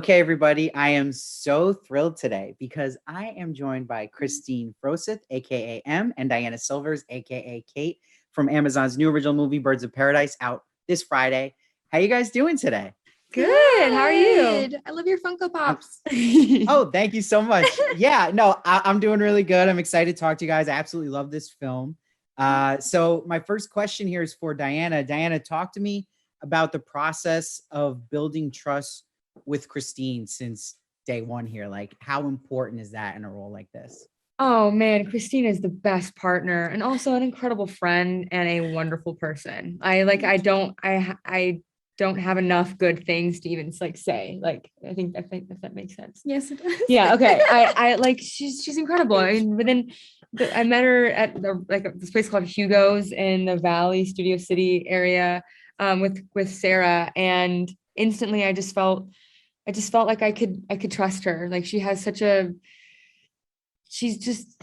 Okay, everybody, I am so thrilled today because I am joined by Kristine Froseth, aka M, and Diana Silvers, aka Kate, from Amazon's new original movie Birds of Paradise, out this Friday. How you guys doing today? Good. How are you? I love your Funko Pops. Oh, thank you so much. Yeah, no, I'm doing really good. I'm excited to talk to you guys. I absolutely love this film. So my first question here is for Diana. Diana, talk to me about the process of building trust with Kristine since day one here. Like, how important is that in a role like this? Oh man, Kristine is the best partner and also an incredible friend and a wonderful person. I don't have enough good things to even say. I think if that makes sense. Yes, it does. Yeah, okay. I like she's incredible. I mean, I met her at this place called Hugo's in the Valley Studio City area with Sarah, and instantly I just felt like I could trust her. Like she's just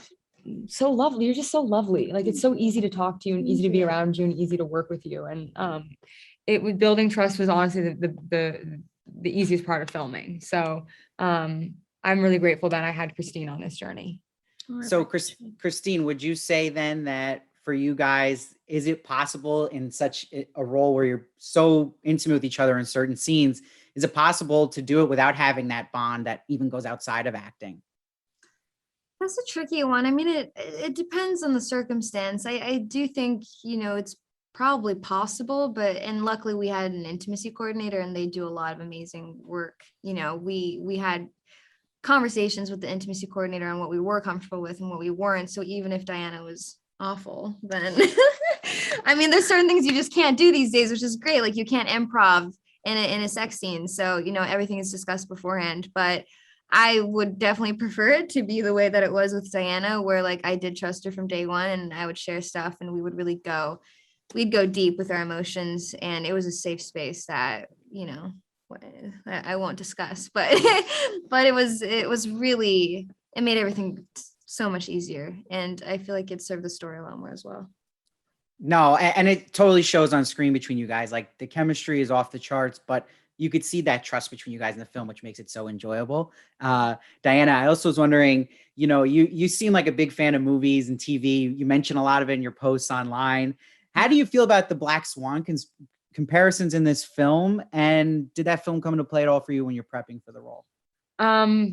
so lovely. You're just so lovely. Like it's so easy to talk to you and easy to be around you and easy to work with you. And building trust was honestly the easiest part of filming. So I'm really grateful that I had Kristine on this journey. So Kristine, would you say then that for you guys, is it possible in such a role where you're so intimate with each other in certain scenes, is it possible to do it without having that bond that even goes outside of acting? That's a tricky one. I mean, it depends on the circumstance. I do think, it's probably possible, and luckily we had an intimacy coordinator and they do a lot of amazing work. We had conversations with the intimacy coordinator on what we were comfortable with and what we weren't. So even if Diana was awful, then I mean, there's certain things you just can't do these days, which is great. Like you can't improv in a sex scene. So, everything is discussed beforehand, but I would definitely prefer it to be the way that it was with Diana, where like I did trust her from day one and I would share stuff and we would really we'd go deep with our emotions, and it was a safe space that, I won't discuss, but but it was really, it made everything so much easier, and I feel like it served the story a lot more as well. No, and it totally shows on screen between you guys. Like the chemistry is off the charts, but you could see that trust between you guys in the film, which makes it so enjoyable. Diana, I also was wondering, you seem like a big fan of movies and TV. You mentioned a lot of it in your posts online. How do you feel about the Black Swan comparisons in this film? And did that film come into play at all for you when you're prepping for the role?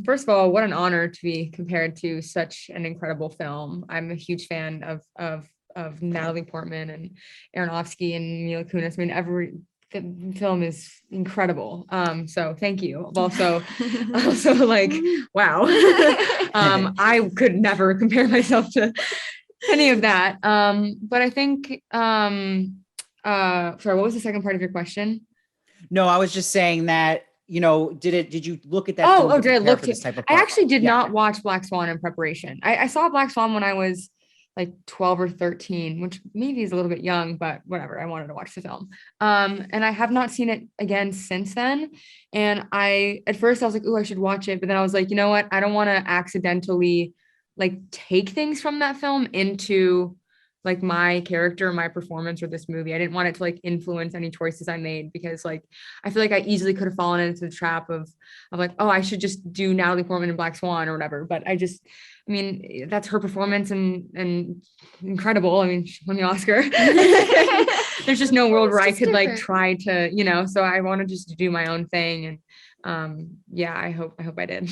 First of all, what an honor to be compared to such an incredible film. I'm a huge fan of Natalie Portman and Aronofsky and Mila Kunis. I mean, the film is incredible. So thank you. Also like, wow. I could never compare myself to any of that. But I think, sorry, what was the second part of your question? No, I was just saying that, did you look at that? Oh, did I look for this type of I actually did Yeah. not watch Black Swan in preparation. I saw Black Swan when I was like 12 or 13, which maybe is a little bit young, but whatever. I wanted to watch the film. And I have not seen it again since then. And at first I was like, oh, I should watch it. But then I was like, you know what? I don't want to accidentally like take things from that film into like my character, my performance, or this movie. I didn't want it to like influence any choices I made, because like I feel like I easily could have fallen into the trap of like, oh, I should just do Natalie Portman in Black Swan or whatever. But I mean, that's her performance and incredible. I mean, she won the Oscar. There's just no world where I could like try to, so I wanted just to do my own thing. And yeah, I hope I did.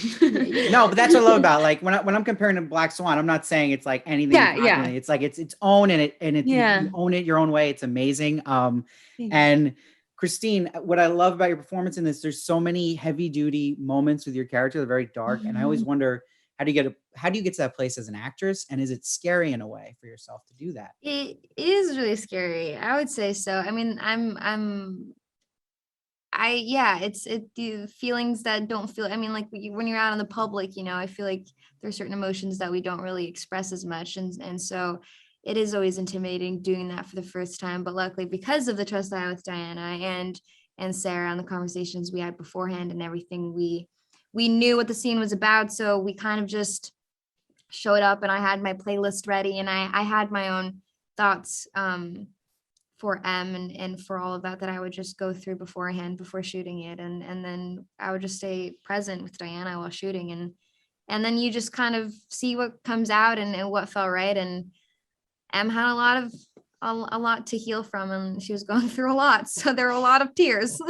No, but that's what I love about, like, when I'm comparing to Black Swan, I'm not saying it's like anything. Yeah. It's like it's its own, and you own it your own way. It's amazing. And Kristine, what I love about your performance in this, there's so many heavy duty moments with your character. They're very dark. And I always wonder, how do you get to that place as an actress? And is it scary in a way for yourself to do that? It is really scary. I would say so. I mean, it's the feelings that don't feel, I mean, like when you're out in the public, I feel like there's certain emotions that we don't really express as much. And so it is always intimidating doing that for the first time. But luckily, because of the trust I had with Diana and Sarah and the conversations we had beforehand and everything, we knew what the scene was about. So we kind of just showed up, and I had my playlist ready, and I had my own thoughts and for all of that I would just go through beforehand before shooting it, and then I would just stay present with Diana while shooting, and then you just kind of see what comes out and what felt right. And Em had a lot to heal from, and she was going through a lot, so there were a lot of tears.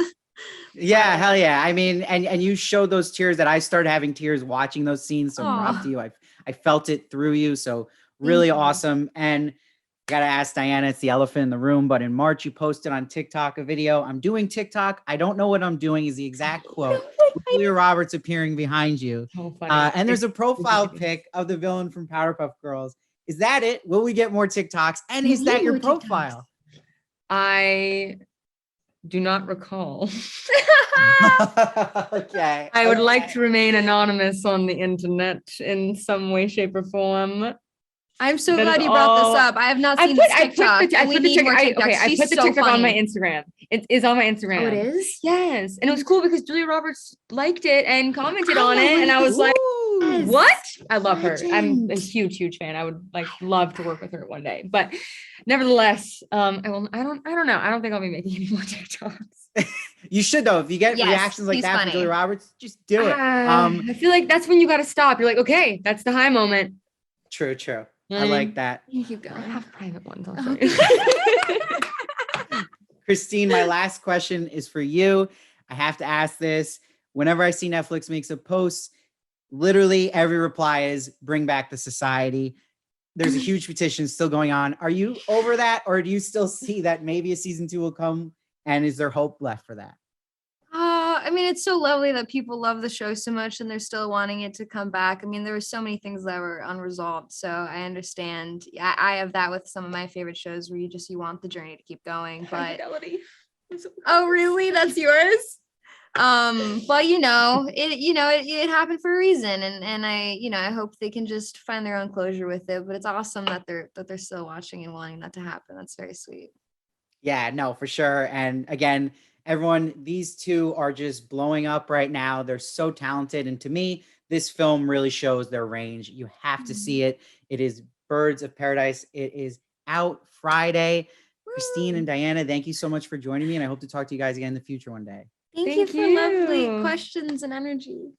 Yeah, hell yeah. I mean, and you showed those tears that I started having tears watching those scenes. So prop Aw. to you. I felt it through you. So really you. awesome. And gotta ask Diana, it's the elephant in the room, but in March you posted on TikTok a video. I'm doing TikTok. I don't know what I'm doing is the exact quote. Julia Roberts appearing behind you. So funny. And there's a profile ridiculous. pic of the villain from Powerpuff Girls. Is that it? Will we get more TikToks? And is that your profile? I do not recall. Okay. I would like to remain anonymous on the internet in some way, shape, or form. I'm so That glad is you brought all- this up. I have not I seen put this I put TikTok. the, I and we put the need TikTok. more I, TikToks. okay, I She's put the so TikTok on my funny. Instagram. It is on my Instagram. Oh, it is? Yes, and it was cool because Julia Roberts liked it and commented I on know it, and I was like, Ooh. "What? I love her. I'm a Legend. huge fan. I would like love to work with her one day." But nevertheless, I don't know. I don't think I'll be making any more TikToks. You should though. If you get Yes, reactions like he's that from funny. Julia Roberts, just do it. I feel like that's when you got to stop. You're like, okay, that's the high moment. True. You know I what I like mean? that. You keep I going. have private ones. I'll show Okay. you. Kristine, my last question is for you. I have to ask this. Whenever I see Netflix makes a post, literally every reply is bring back the society. There's a huge petition still going on. Are you over that? Or do you still see that maybe a season 2 will come? And is there hope left for that? I mean, it's so lovely that people love the show so much and they're still wanting it to come back. I mean, there were so many things that were unresolved. So I understand. I have that with some of my favorite shows where you want the journey to keep going. But oh, really? That's yours? But it happened for a reason, and I hope they can just find their own closure with it. But it's awesome that they're still watching and wanting that to happen. That's very sweet. Yeah, no, for sure. And again, everyone, these two are just blowing up right now. They're so talented. And to me, this film really shows their range. You have to see it. It is Birds of Paradise. It is out Friday. Kristine and Diana, thank you so much for joining me. And I hope to talk to you guys again in the future one day. Thank you Thank for lovely you. questions and energy.